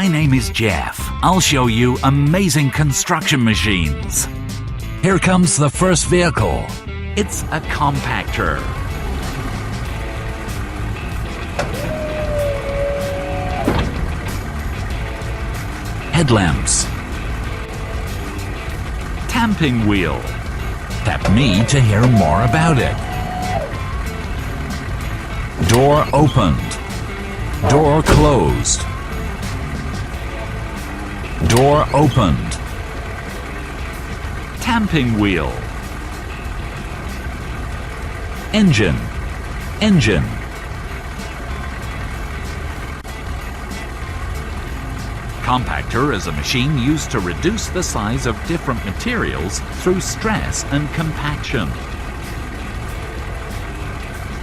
My name is Jeff. I'll show you amazing construction machines. Here comes the first vehicle. It's a compactor. Headlamps. Tamping wheel. Tap me to hear more about it. Door opened. Door closed. Door opened. Tamping wheel. Engine. Engine. Compactor is a machine used to reduce the size of different materials through stress and compaction.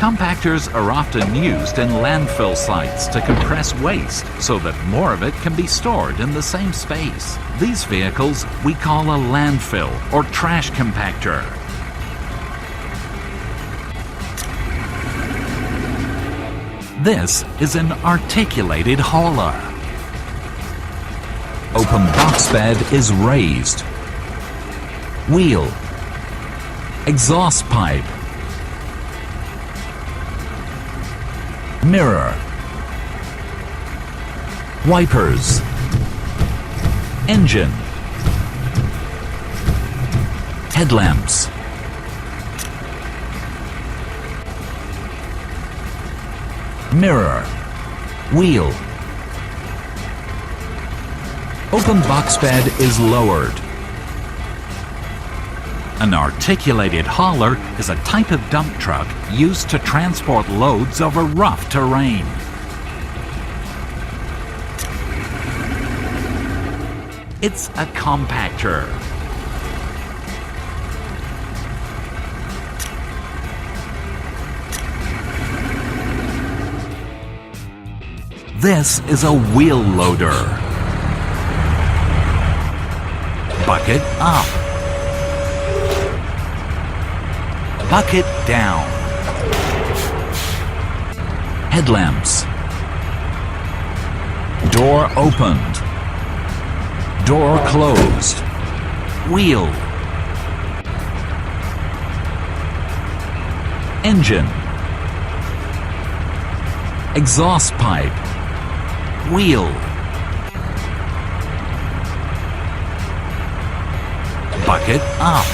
Compactors are often used in landfill sites to compress waste so that more of it can be stored in the same space. These vehicles we call a landfill or trash compactor. This is an articulated hauler. Open box bed is raised. Wheel. Exhaust pipe. Mirror. Wipers. Engine. Headlamps. Mirror. Wheel. Open box bed is lowered. An articulated hauler is a type of dump truck used to transport loads over rough terrain. It's a compactor. This is a wheel loader. Bucket up. Bucket down. Headlamps. Door opened. Door closed. Wheel. Engine. Exhaust pipe. Wheel. Bucket up.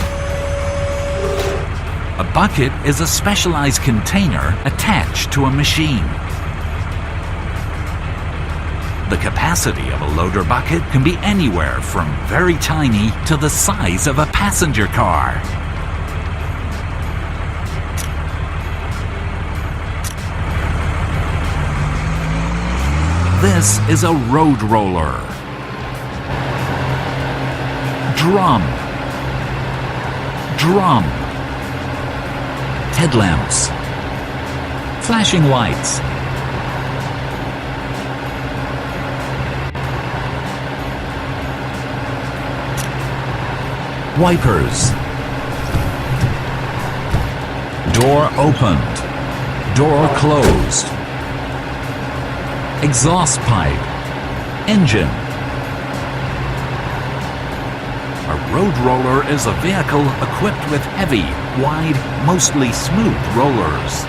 A bucket is a specialized container attached to a machine. The capacity of a loader bucket can be anywhere from very tiny to the size of a passenger car. This is a road roller. Drum. Drum. Headlamps. Flashing lights. Wipers. Door opened. Door closed. Exhaust pipe. Engine. A road roller is a vehicle equipped with heavy, wide, mostly smooth rollers.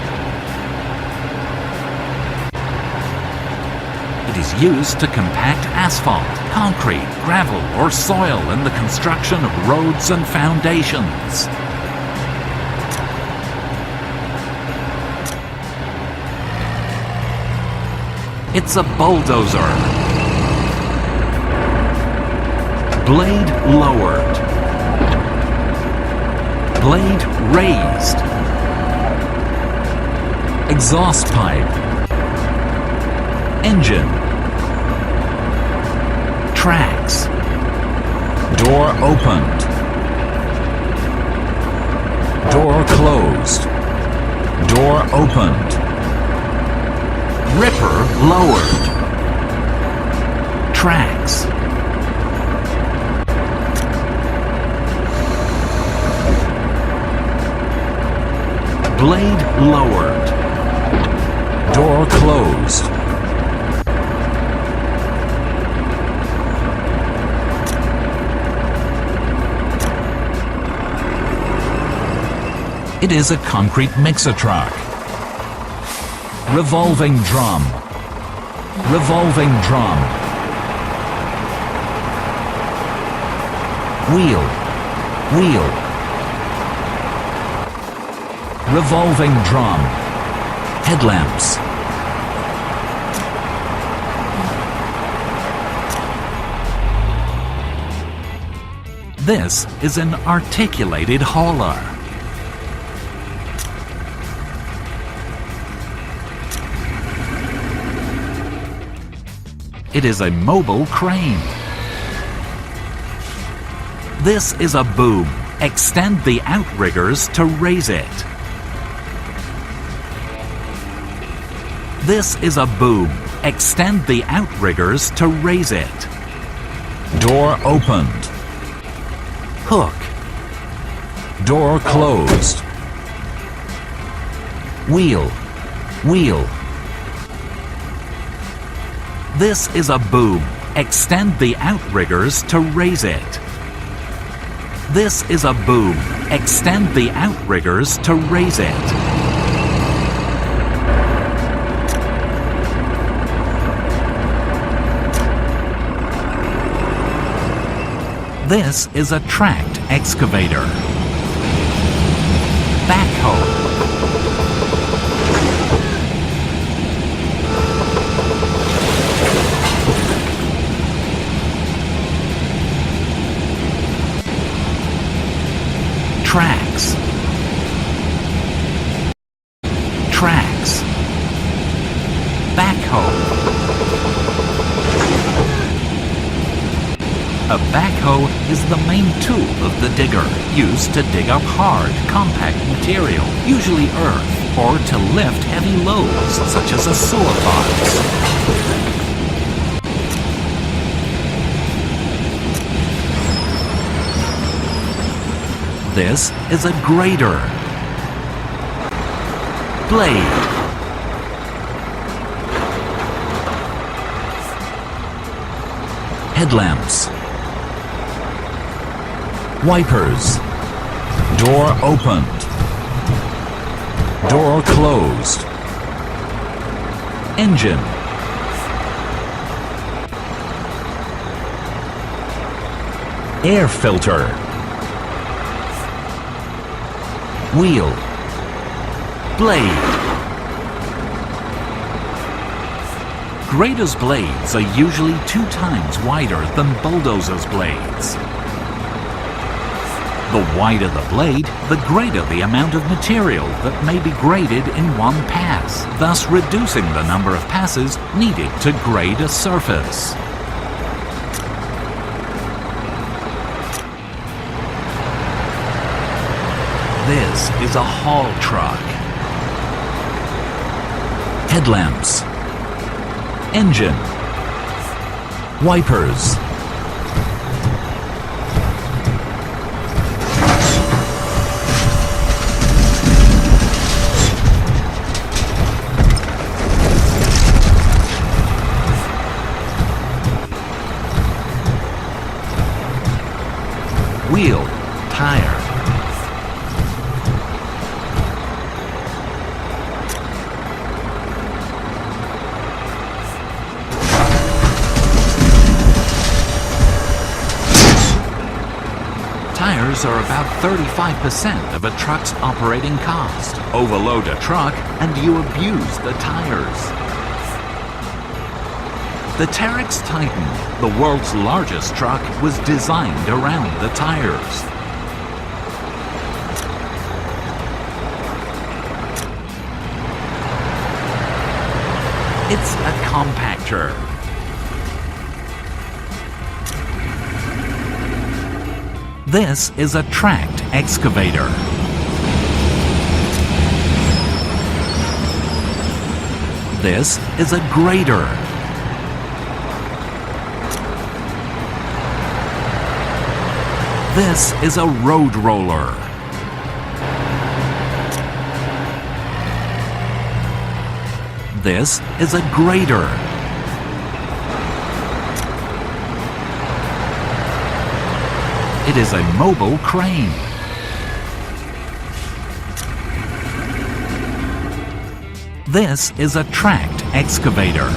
It is used to compact asphalt, concrete, gravel, or soil in the construction of roads and foundations. It's a bulldozer. Blade lowered. Blade raised. Exhaust pipe. Engine. Tracks. Door opened. Door closed. Door opened. Ripper lowered. Tracks. Blade lowered. Door closed. It is a concrete mixer truck. Revolving drum. Revolving drum. Wheel. Wheel. Revolving drum. Headlamps. This is an articulated hauler. It is a mobile crane. This is a boom. Extend the outriggers to raise it. This is a boom. Extend the outriggers to raise it. Door opened. Hook. Door closed. Wheel. Wheel. This is a boom. Extend the outriggers to raise it. This is a boom. Extend the outriggers to raise it. This is a tracked excavator. Backhoe. Tracks. Tracks. Backhoe. A backhoe is the main tool of the digger, used to dig up hard, compact material, usually earth, or to lift heavy loads, such as a sewer box. This is a grader. Blade. Headlamps. Wipers. Door opened. Door closed. Engine. Air filter. Wheel. Blade. Grader's blades are usually 2 times wider than Bulldozer's blades. The wider the blade, the greater the amount of material that may be graded in one pass, thus reducing the number of passes needed to grade a surface. This is a haul truck. Headlamps. Engine. Wipers. Wheel. Tire. Tires are about 35% of a truck's operating cost. Overload a truck and you abuse the tires. The Terex Titan, the world's largest truck, was designed around the tires. It's a compactor. This is a tracked excavator. This is a grader. This is a road roller. This is a grader. It is a mobile crane. This is a tracked excavator.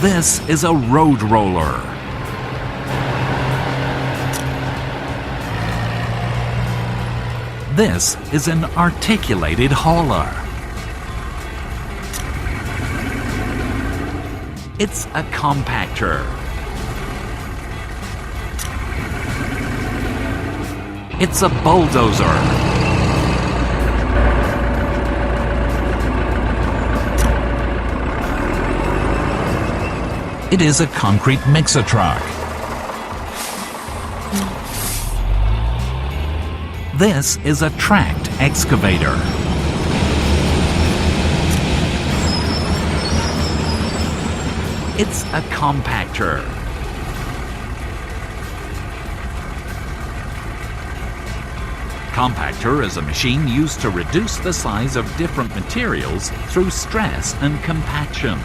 This is a road roller. This is an articulated hauler. It's a compactor. It's a bulldozer. It is a concrete mixer truck. This is a tracked excavator. It's a compactor. Compactor is a machine used to reduce the size of different materials through stress and compaction.